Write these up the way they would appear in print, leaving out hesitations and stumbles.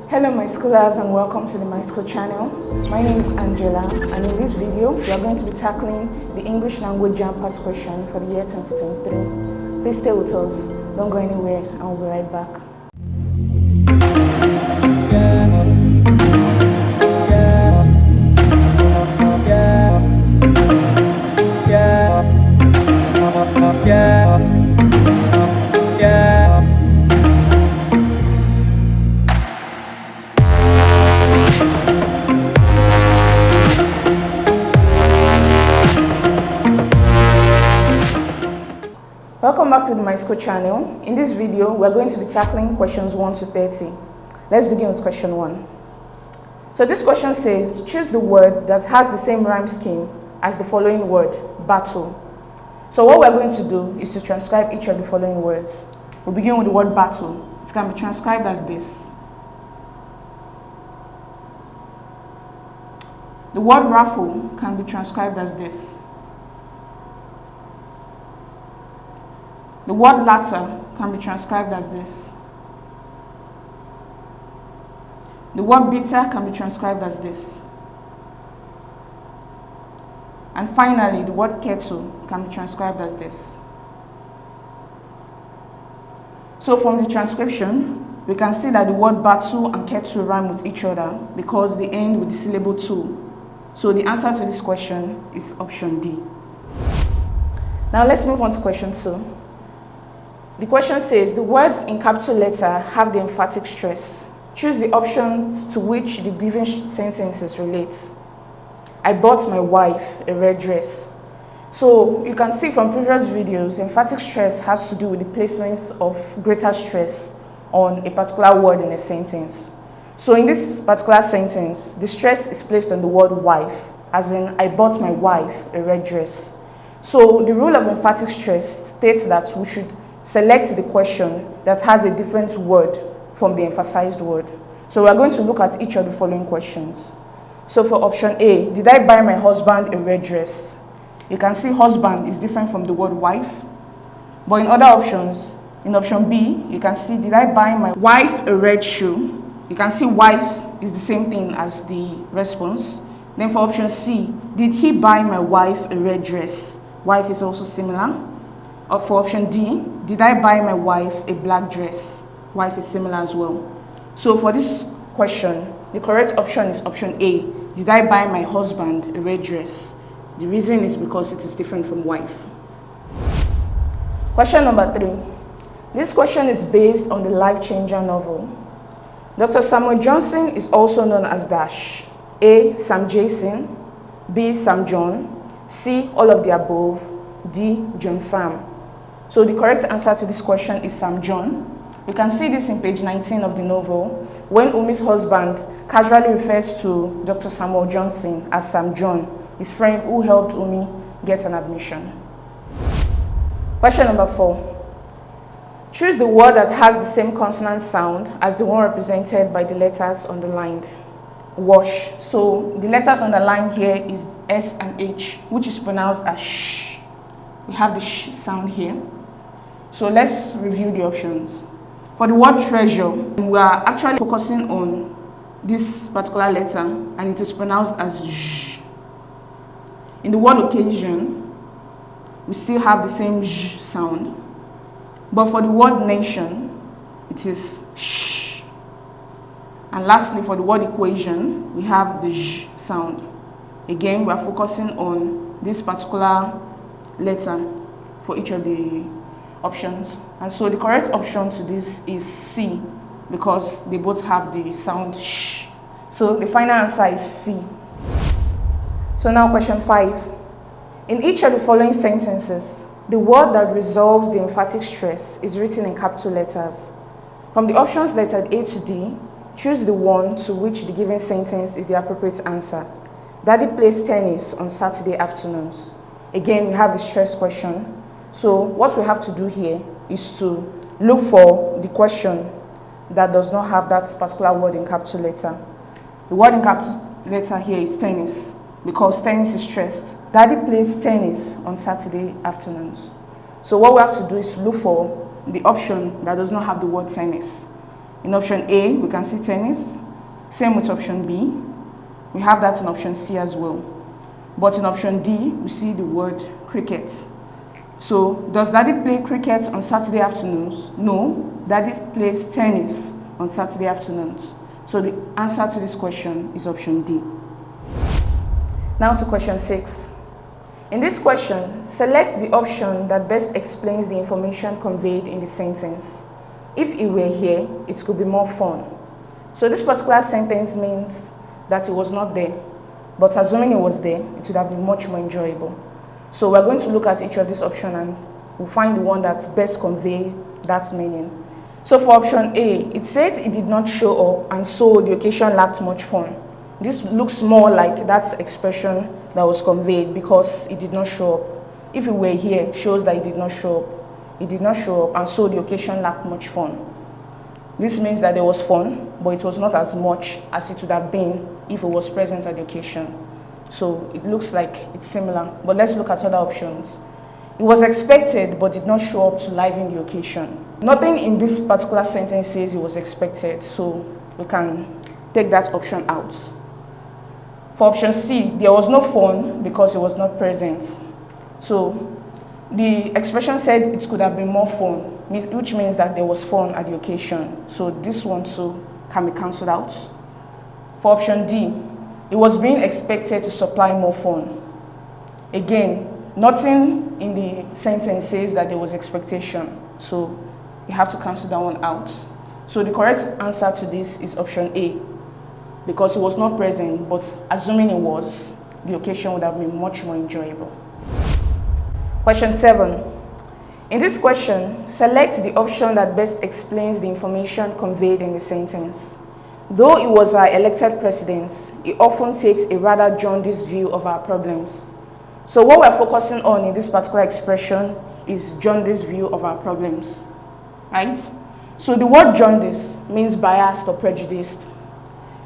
Hello my schoolers and welcome to the Myschool channel. My name is Angela and in this video we are going to be tackling the English language JAMB past question for the year 2023. Please stay with us, don't go anywhere and we'll be right back. Welcome back to the Myschool channel. In this video, we're going to be tackling questions 1 to 30. Let's begin with question 1. So this question says, choose the word that has the same rhyme scheme as the following word, battle. So what we're going to do is to transcribe each of the following words. We'll begin with the word battle. It can be transcribed as this. The word raffle can be transcribed as this. The word latter can be transcribed as this. The word bitter can be transcribed as this. And finally, the word kettle can be transcribed as this. So from the transcription, we can see that the word battle and kettle rhyme with each other because they end with the syllable to. So the answer to this question is option D. Now let's move on to question 2. The question says, the words in capital letter have the emphatic stress. Choose the option to which the given sentences relate. I bought my wife a red dress. So you can see from previous videos, emphatic stress has to do with the placements of greater stress on a particular word in a sentence. So in this particular sentence, the stress is placed on the word wife, as in I bought my wife a red dress. So the rule of emphatic stress states that we should select the question that has a different word from the emphasized word. So we are going to look at each of the following questions. So for option A, did I buy my husband a red dress? You can see husband is different from the word wife. But in other options, in option B, you can see did I buy my wife a red shoe? You can see wife is the same thing as the response. Then for option C, did he buy my wife a red dress? Wife is also similar. Or for option D, did I buy my wife a black dress? Wife is similar as well. So for this question, the correct option is option A. Did I buy my husband a red dress? The reason is because it is different from wife. Question number 3. This question is based on the Life Changer novel. Dr. Samuel Johnson is also known as dash. A. Sam Jason. B. Sam John. C. All of the above. D. John Sam. So the correct answer to this question is Sam John. You can see this in page 19 of the novel, when Umi's husband casually refers to Dr. Samuel Johnson as Sam John, his friend who helped Umi get an admission. Question number 4. Choose the word that has the same consonant sound as the one represented by the letters underlined. Wash. So the letters underlined here is S and H, which is pronounced as sh. We have the sh sound here. So let's review the options. For the word treasure, we are actually focusing on this particular letter and it is pronounced as zh. In the word occasion, we still have the same zh sound. But for the word nation, it is sh. And lastly, for the word equation, we have the zh sound. Again, we are focusing on this particular letter for each of the options. And so the correct option to this is C, because they both have the sound sh. So the final answer is C. So now question 5. In each of the following sentences, the word that resolves the emphatic stress is written in capital letters. From the options lettered A to D, choose the one to which the given sentence is the appropriate answer. Daddy plays tennis on Saturday afternoons. Again, we have a stress question. So what we have to do here is to look for the question that does not have that particular word in capital letter. The word in capital letter here is tennis, because tennis is stressed. Daddy plays tennis on Saturday afternoons. So what we have to do is to look for the option that does not have the word tennis. In option A, we can see tennis. Same with option B. We have that in option C as well. But in option D, we see the word cricket. So, does Daddy play cricket on Saturday afternoons? No, Daddy plays tennis on Saturday afternoons. So, the answer to this question is option D. Now to question 6. In this question, select the option that best explains the information conveyed in the sentence. If it were here, it could be more fun. So this particular sentence means that it was not there, but assuming it was there, it would have been much more enjoyable. So we're going to look at each of these options and we'll find the one that best conveys that meaning. So for option A, it says it did not show up and so the occasion lacked much fun. This looks more like that expression that was conveyed because it did not show up. If it were here, it shows that it did not show up. It did not show up and so the occasion lacked much fun. This means that there was fun, but it was not as much as it would have been if it was present at the occasion. So it looks like it's similar, but let's look at other options. It was expected but did not show up to liven the occasion. Nothing in this particular sentence says it was expected, so we can take that option out. For option C, there was no fun because it was not present. So the expression said it could have been more fun, which means that there was fun at the occasion. So this one too can be cancelled out. For option D, it was being expected to supply more fun. Again, nothing in the sentence says that there was expectation. So you have to cancel that one out. So the correct answer to this is option A, because it was not present, but assuming it was, the occasion would have been much more enjoyable. Question 7. In this question, select the option that best explains the information conveyed in the sentence. Though he was our elected president, he often takes a rather jaundiced view of our problems. So what we're focusing on in this particular expression is jaundiced view of our problems, right? So the word jaundice means biased or prejudiced.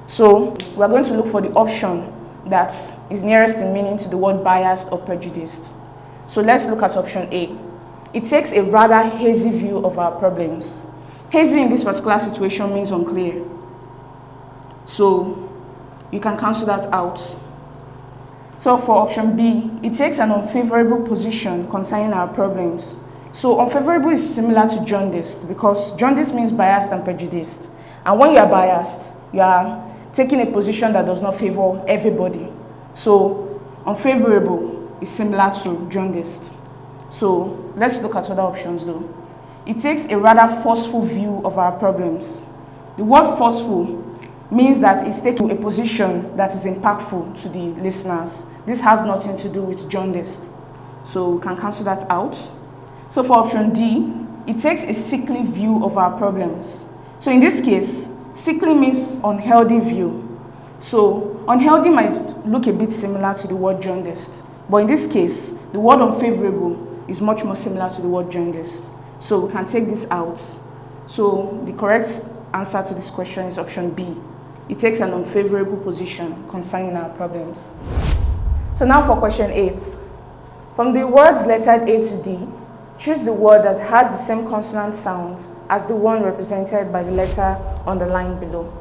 So we're going to look for the option that is nearest in meaning to the word biased or prejudiced. So let's look at option A. It takes a rather hazy view of our problems. Hazy in this particular situation means unclear. So you can cancel that out. So for option B, it takes an unfavorable position concerning our problems. So unfavorable is similar to jaundiced because jaundiced means biased and prejudiced. And when you are biased, you are taking a position that does not favor everybody. So unfavorable is similar to jaundiced. So let's look at other options though. It takes a rather forceful view of our problems. The word forceful means that it's taking a position that is impactful to the listeners. This has nothing to do with jaundiced. So we can cancel that out. So for option D, it takes a sickly view of our problems. So in this case, sickly means unhealthy view. So unhealthy might look a bit similar to the word jaundiced. But in this case, the word unfavorable is much more similar to the word jaundiced. So we can take this out. So the correct answer to this question is option B. It takes an unfavorable position concerning our problems. So now for question 8. From the words lettered A to D, choose the word that has the same consonant sound as the one represented by the letter underlined below.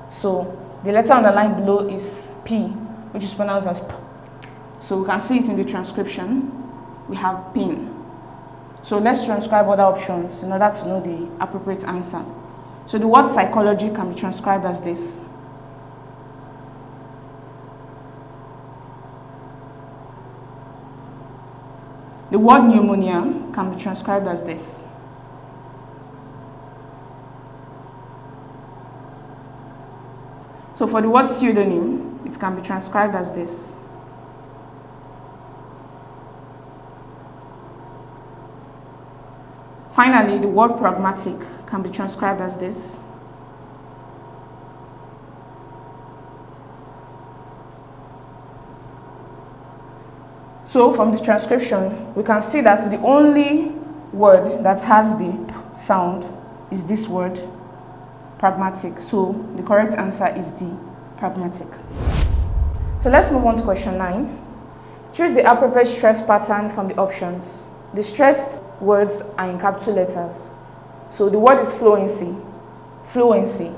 So the letter underlined below is P, which is pronounced as P. So we can see it in the transcription. We have pin. So let's transcribe other options in order to know the appropriate answer. So the word psychology can be transcribed as this. The word pneumonia can be transcribed as this. So for the word pseudonym, it can be transcribed as this. Finally, the word pragmatic can be transcribed as this. So from the transcription, we can see that the only word that has the P sound is this word, pragmatic. So the correct answer is D, pragmatic. So let's move on to question 9. Choose the appropriate stress pattern from the options. The stressed words are in capital letters. So the word is fluency. fluency.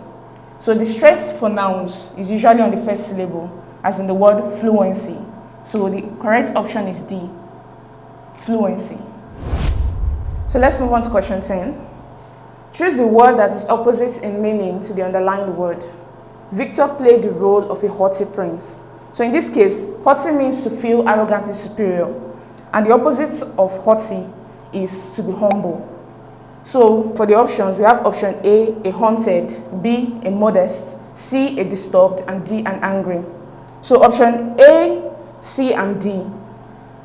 So the stress for nouns is usually on the first syllable, as in the word fluency. So the correct option is D, fluency. So let's move on to question 10. Choose the word that is opposite in meaning to the underlined word. Victor played the role of a haughty prince. So in this case, haughty means to feel arrogantly superior, and the opposite of haughty is to be humble. So for the options, we have option A haunted, B, a modest, C, a disturbed, and D, an angry. So option A, C, and D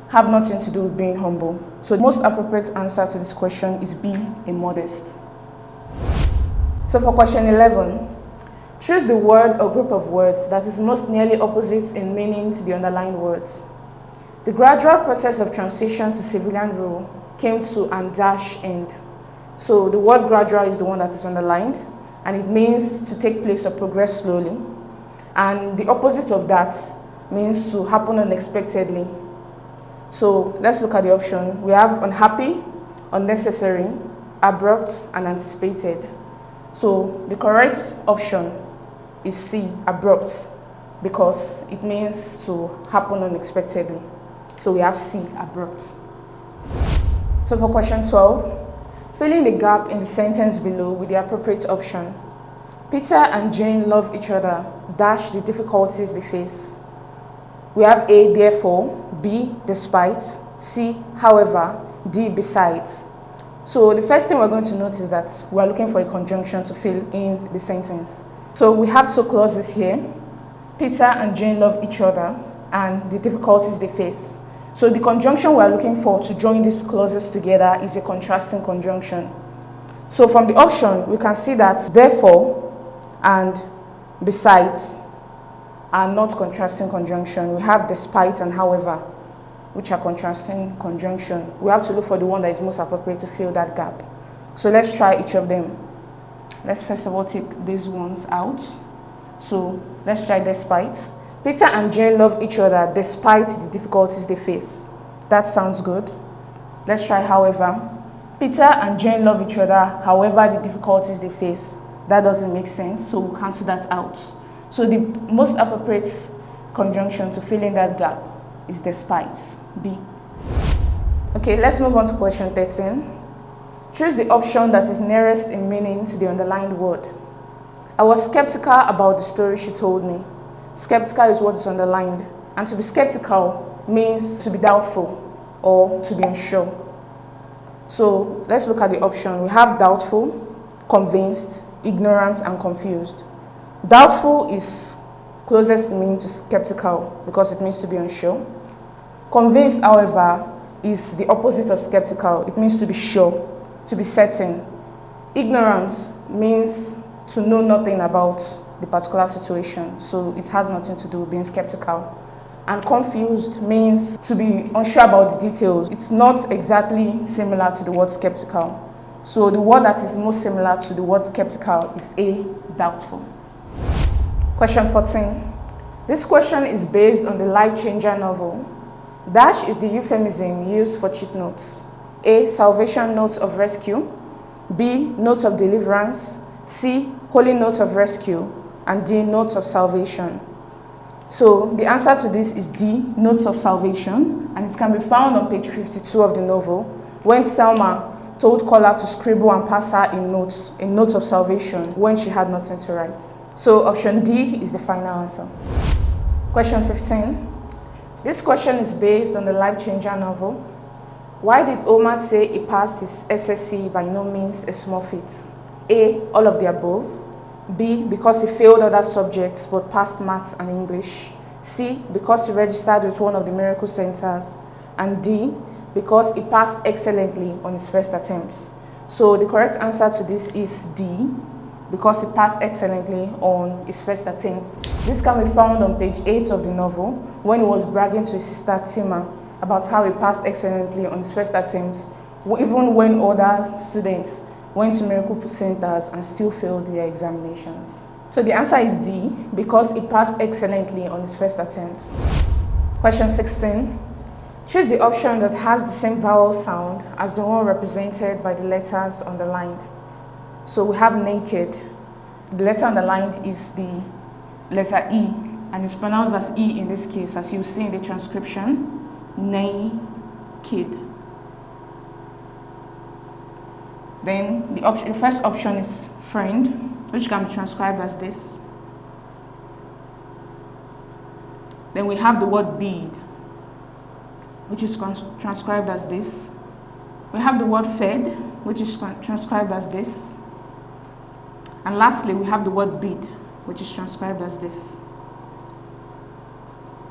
have nothing to do with being humble. So the most appropriate answer to this question is B, a modest. So for question 11, choose the word or group of words that is most nearly opposite in meaning to the underlined words. The gradual process of transition to civilian rule came to an dash end. So the word gradual is the one that is underlined, and it means to take place or progress slowly. And the opposite of that means to happen unexpectedly. So let's look at the option. We have unhappy, unnecessary, abrupt, and anticipated. So the correct option is C, abrupt, because it means to happen unexpectedly. So we have C, abrupt. So for question 12, fill in the gap in the sentence below with the appropriate option. Peter and Jane love each other, dash the difficulties they face. We have A, therefore, B, despite, C, however, D, besides. So the first thing we're going to notice is that we're looking for a conjunction to fill in the sentence. So we have two clauses here. Peter and Jane love each other and the difficulties they face. So the conjunction we're looking for to join these clauses together is a contrasting conjunction. So from the option, we can see that therefore and besides are not contrasting conjunction. We have despite and however, which are contrasting conjunction. We have to look for the one that is most appropriate to fill that gap. So let's try each of them. Let's first of all take these ones out. So let's try despite. Peter and Jane love each other despite the difficulties they face. That sounds good. Let's try however. Peter and Jane love each other, however the difficulties they face. That doesn't make sense, so we'll cancel that out. So the most appropriate conjunction to fill in that gap is despite, B. Okay, let's move on to question 13. Choose the option that is nearest in meaning to the underlined word. I was skeptical about the story she told me. Skeptical is what is underlined, and to be skeptical means to be doubtful or to be unsure. So let's look at the option. We have doubtful, convinced, ignorant, and confused. Doubtful is closest in meaning to skeptical because it means to be unsure. Convinced, however, is the opposite of skeptical. It means to be sure, to be certain. Ignorance means to know nothing about the particular situation, so it has nothing to do with being skeptical. And confused means to be unsure about the details. It's not exactly similar to the word skeptical. So the word that is most similar to the word skeptical is A, doubtful. Question 14. This question is based on the Life Changer novel. Dash is the euphemism used for cheat notes. A, salvation notes of rescue. B, notes of deliverance. C, holy notes of rescue. And D, notes of salvation. So the answer to this is D, notes of salvation, and it can be found on page 52 of the novel when Selma told Kola to scribble and pass her in notes of salvation when she had nothing to write. So option D is the final answer. Question 15. This question is based on the Life Changer novel. Why did Omar say he passed his SSC by no means a small feat? A, all of the above. B, because he failed other subjects but passed maths and English. C, because he registered with one of the miracle centers. And D, because he passed excellently on his first attempt. So the correct answer to this is D, because he passed excellently on his first attempt. This can be found on page 8 of the novel when he was bragging to his sister Tima about how he passed excellently on his first attempt, even when other students went to miracle centers and still failed their examinations. So the answer is D, because he passed excellently on his first attempt. Question 16. Choose the option that has the same vowel sound as the one represented by the letters underlined. So we have naked. The letter underlined is the letter E, and it's pronounced as E in this case, as you see in the transcription, naked. Then the first option is friend, which can be transcribed as this. Then we have the word bead, which is transcribed as this. We have the word fed, which is transcribed as this. And lastly, we have the word bead, which is transcribed as this.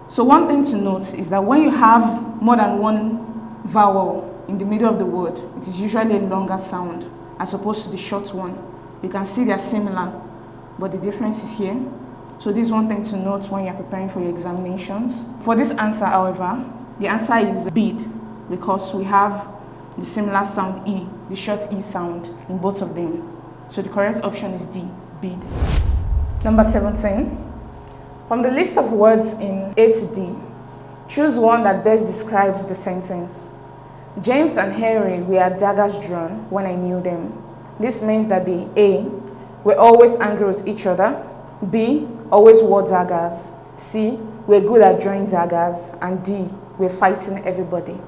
So one thing to note is that when you have more than one vowel in the middle of the word, it is usually a longer sound as opposed to the short one. You can see they are similar, but the difference is here. So this is one thing to note when you're preparing for your examinations. For this answer, however, the answer is bead, because we have the similar sound E, the short E sound in both of them. So the correct option is D, bead. Number 17. From the list of words in A to D, choose one that best describes the sentence. James and Henry were daggers drawn when I knew them. This means that the A, were always angry with each other. B, always wore daggers. C, were good at drawing daggers. And D, were fighting everybody.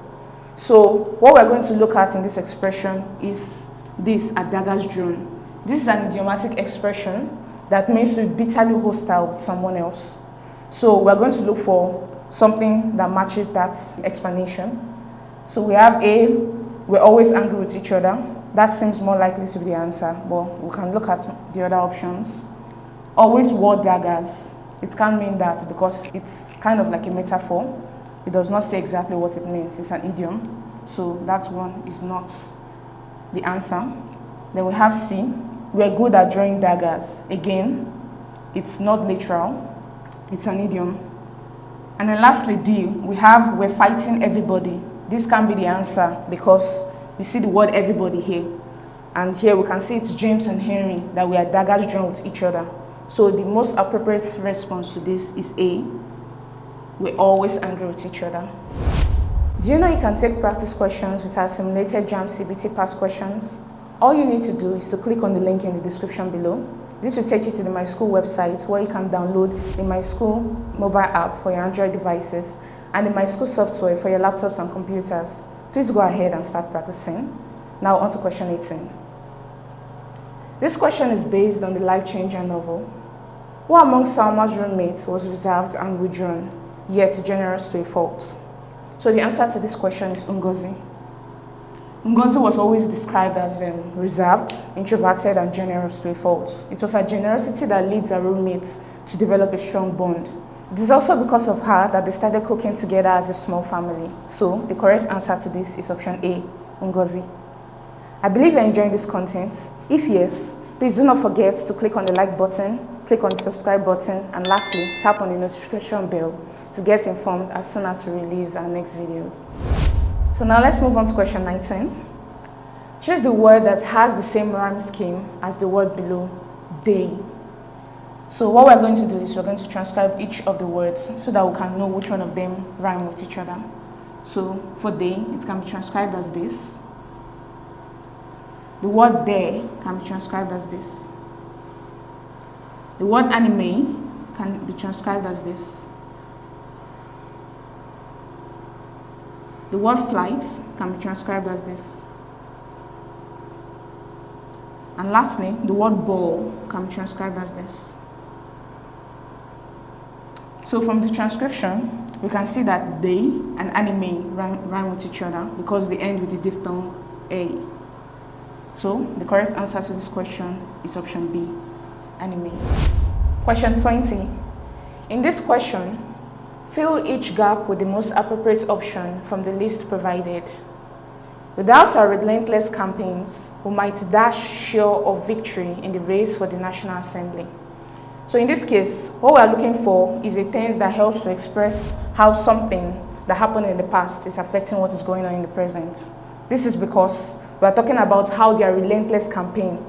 So what we're going to look at in this expression is this, at daggers drawn. This is an idiomatic expression that means to be bitterly hostile with someone else. So we're going to look for something that matches that explanation. So we have A, we're always angry with each other. That seems more likely to be the answer, but we can look at the other options. Always wore daggers. It can mean that because it's kind of like a metaphor. It does not say exactly what it means. It's an idiom. So that one is not the answer. Then we have C, we're good at drawing daggers. Again, it's not literal. It's an idiom. And then lastly, D, we have we're fighting everybody. This can be the answer because we see the word everybody here. And here we can see it's James and Henry that we are daggers drawn with each other. So the most appropriate response to this is A. We're always angry with each other. Do you know you can take practice questions with our simulated JAMB CBT past questions? All you need to do is to click on the link in the description below. This will take you to the Myschool website where you can download the Myschool mobile app for your Android devices and the Myschool software for your laptops and computers. Please go ahead and start practicing. Now on to question 18. This question is based on the Life Changer novel. Who among Salma's roommates was reserved and withdrawn, yet generous to a fault? So the answer to this question is Ngozi. Ngozi was always described as reserved, introverted, and generous to a fault. It was her generosity that leads her roommates to develop a strong bond. It is also because of her that they started cooking together as a small family. So the correct answer to this is option A, Ngozi. I believe you're enjoying this content. If yes, please do not forget to click on the like button, click on the subscribe button, and lastly, tap on the notification bell to get informed as soon as we release our next videos. So now let's move on to question 19. Choose the word that has the same rhyme scheme as the word below, day. So what we're going to do is we're going to transcribe each of the words so that we can know which one of them rhyme with each other. So for day, it can be transcribed as this. The word there can be transcribed as this. The word anime can be transcribed as this. The word flight can be transcribed as this. And lastly, the word ball can be transcribed as this. So from the transcription, we can see that they and anime rhyme with each other because they end with the diphthong A. So the correct answer to this question is option B, anime. Question 20. In this question, fill each gap with the most appropriate option from the list provided. Without our relentless campaigns, we might dash sure of victory in the race for the National Assembly. So in this case, what we are looking for is a tense that helps to express how something that happened in the past is affecting what is going on in the present. This is because we are talking about how their relentless campaign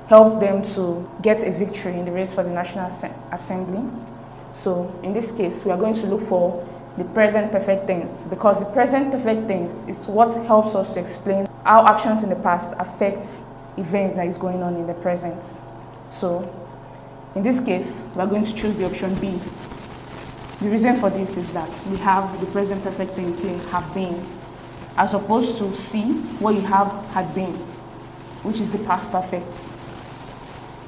helped them to get a victory in the race for the National Assembly. So in this case, we are going to look for the present perfect tense because the present perfect tense is what helps us to explain how actions in the past affect events that is going on in the present. So In this case, we are going to choose the option B. The reason for this is that we have the present perfect tense here, have been, as opposed to C, where you have had been, which is the past perfect.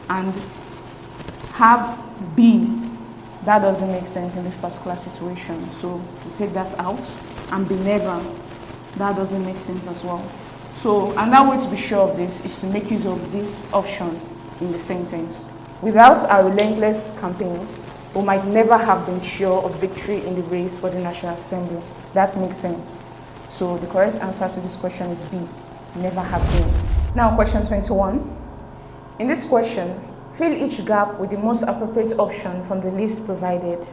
And have been, that doesn't make sense in this particular situation. So we take that out. And be never, that doesn't make sense as well. So another way to be sure of this is to make use of this option in the sentence. Without our relentless campaigns, we might never have been sure of victory in the race for the National Assembly. That makes sense. So the correct answer to this question is B, never have been. Now question 21. In this question, fill each gap with the most appropriate option from the list provided.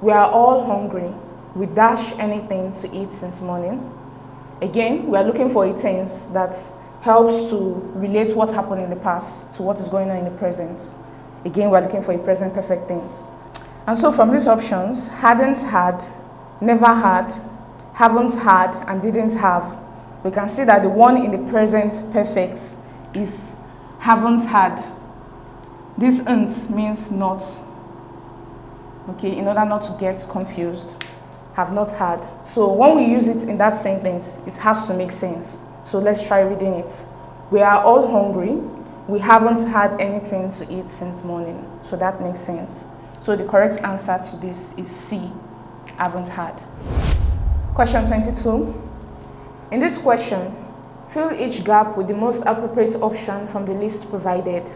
We are all hungry. We dash anything to eat since morning. Again, we are looking for a tense that helps to relate what happened in the past to what is going on in the present. Again, we are looking for a present perfect tense. And so from these options, hadn't had, never had, haven't had, and didn't have, we can see that the one in the present perfect is haven't had. This "nt" means not. Okay, in order not to get confused. Have not had. So when we use it in that sentence, it has to make sense. So let's try reading it. We are all hungry. We haven't had anything to eat since morning. So that makes sense. So the correct answer to this is C, haven't had. Question 22. In this question, fill each gap with the most appropriate option from the list provided.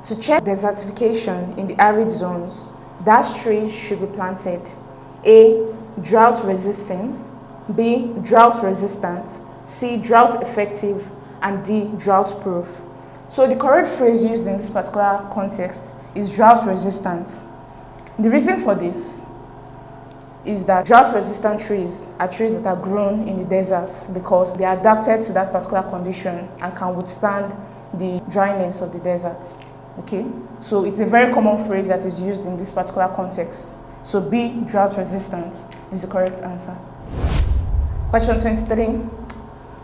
To check desertification in the arid zones, dash trees should be planted. A, drought resisting, B, drought resistant, C, drought effective, and D, drought proof. So the correct phrase used in this particular context is drought resistant. The reason for this is that drought resistant trees are trees that are grown in the desert because they are adapted to that particular condition and can withstand the dryness of the desert. Okay, so it's a very common phrase that is used in this particular context. So B, drought resistant, is the correct answer. Question 23.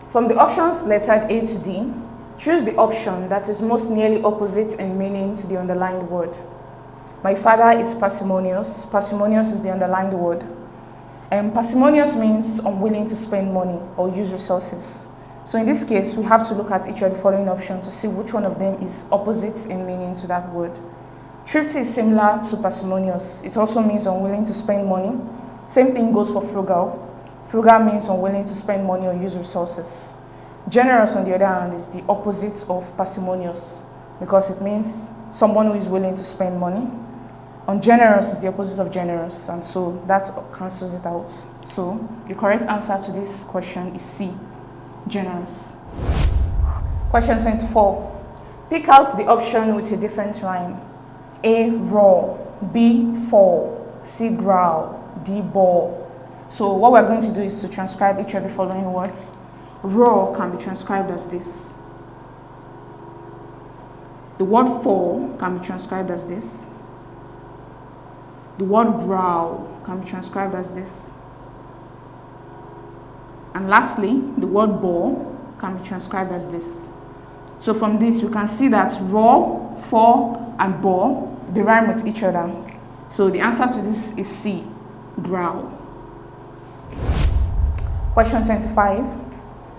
From the options lettered A to D, choose the option that is most nearly opposite in meaning to the underlined word. My father is parsimonious. Parsimonious is the underlined word. And parsimonious means unwilling to spend money or use resources. So in this case, we have to look at each of the following options to see which one of them is opposite in meaning to that word. Thrifty is similar to parsimonious. It also means unwilling to spend money. Same thing goes for frugal. Frugal means unwilling to spend money or use resources. Generous, on the other hand, is the opposite of parsimonious because it means someone who is willing to spend money. Ungenerous is the opposite of generous, and so that cancels it out. So the correct answer to this question is C, generous. Question 24. Pick out the option with a different rhyme. A, raw, B, fall, C, growl, D, ball. So what we're going to do is to transcribe each of the following words. Raw can be transcribed as this. The word fall can be transcribed as this. The word growl can be transcribed as this. And lastly, the word ball can be transcribed as this. So from this, we can see that raw, fall, and ball, they rhyme with each other. So the answer to this is C, growl. Question 25.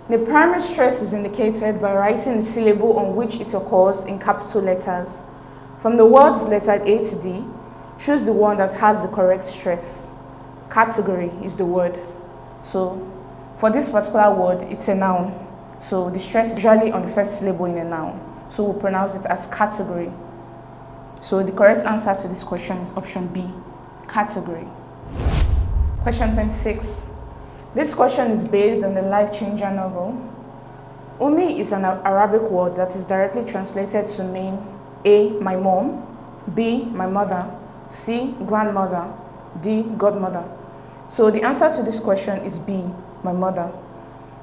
The primary stress is indicated by writing the syllable on which it occurs in capital letters. From the words lettered A to D, choose the one that has the correct stress. Category is the word. So for this particular word, it's a noun. So the stress is usually on the first syllable in a noun. So we'll pronounce it as category. So the correct answer to this question is option B, category. Question 26. This question is based on the Life Changer novel. Ummi is an Arabic word that is directly translated to mean A, my mom, B, my mother, C, grandmother, D, godmother. So the answer to this question is B, my mother.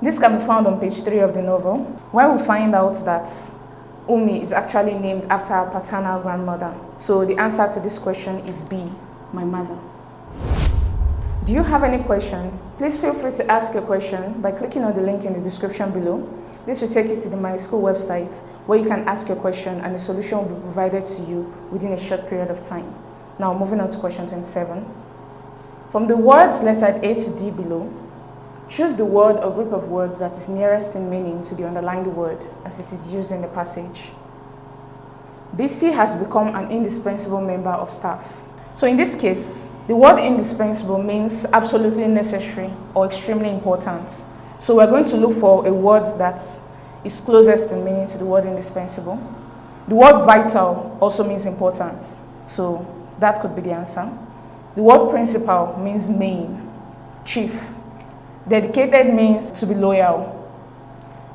This can be found on page 3 of the novel, where we find out that Ummi is actually named after her paternal grandmother. So the answer to this question is B, my mother. Do you have any question? Please feel free to ask your question by clicking on the link in the description below. This will take you to the Myschool website where you can ask your question and the solution will be provided to you within a short period of time. Now moving on to question 27. From the words lettered A to D below, choose the word or group of words that is nearest in meaning to the underlined word as it is used in the passage. BC has become an indispensable member of staff. So in this case, the word indispensable means absolutely necessary or extremely important. So we're going to look for a word that is closest in meaning to the word indispensable. The word vital also means important. So that could be the answer. The word principal means main, chief. Dedicated means to be loyal,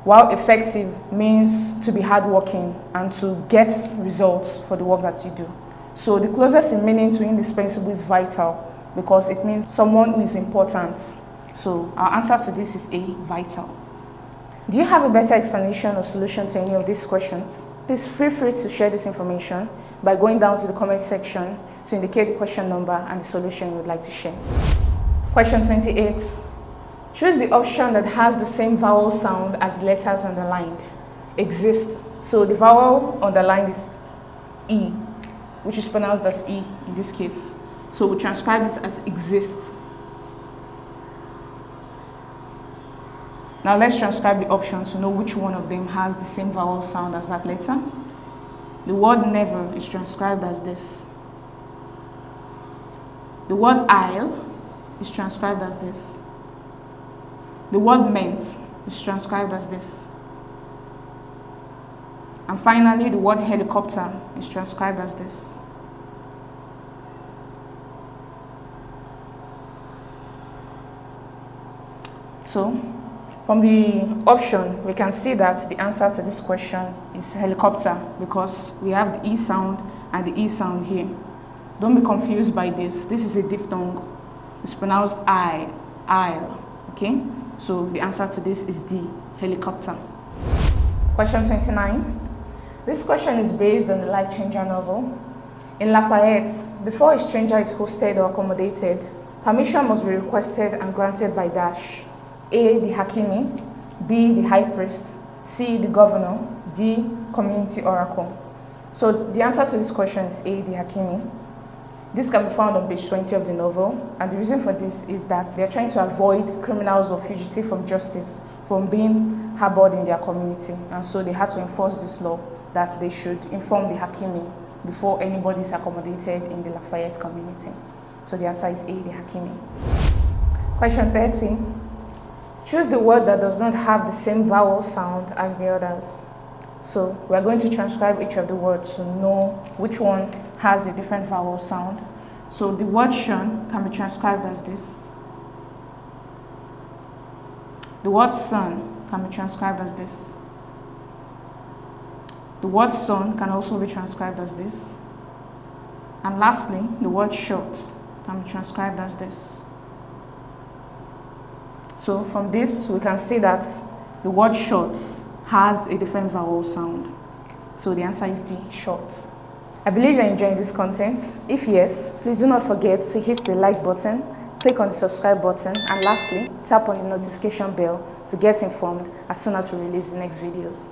while effective means to be hardworking and to get results for the work that you do. So the closest in meaning to indispensable is vital because it means someone who is important. So our answer to this is A, vital. Do you have a better explanation or solution to any of these questions? Please feel free to share this information by going down to the comment section to indicate the question number and the solution you would like to share. Question 28. Choose the option that has the same vowel sound as the letters underlined. Exist. So the vowel underlined is E, which is pronounced as E in this case. So we transcribe this as exist. Now let's transcribe the options to know which one of them has the same vowel sound as that letter. The word never is transcribed as this. The word I'll is transcribed as this. The word meant is transcribed as this. And finally, the word helicopter is transcribed as this. So, from the option, we can see that the answer to this question is helicopter because we have the E sound and the E sound here. Don't be confused by this. This is a diphthong. It's pronounced I'll. Okay? So the answer to this is D, helicopter. Question 29. This question is based on the Life Changer novel. In Lafayette, before a stranger is hosted or accommodated, permission must be requested and granted by dash. A, the Hakimi, B, the High Priest, C, the Governor, D, Community Oracle. So the answer to this question is A, the Hakimi. This can be found on page 20 of the novel, and the reason for this is that they're trying to avoid criminals or fugitives from justice from being harbored in their community, and so they had to enforce this law that they should inform the Hakimi before anybody is accommodated in the Lafayette community. So the answer is A, the Hakimi. Question 30. Choose the word that does not have the same vowel sound as the others. So we're going to transcribe each of the words to know which one has a different vowel sound. So the word shun can be transcribed as this. The word sun can be transcribed as this. The word son can also be transcribed as this. And lastly, the word short can be transcribed as this. So from this, we can see that the word short has a different vowel sound. So the answer is D, short. I believe you're enjoying this content. If yes, please do not forget to hit the like button, click on the subscribe button, and lastly, tap on the notification bell to get informed as soon as we release the next videos.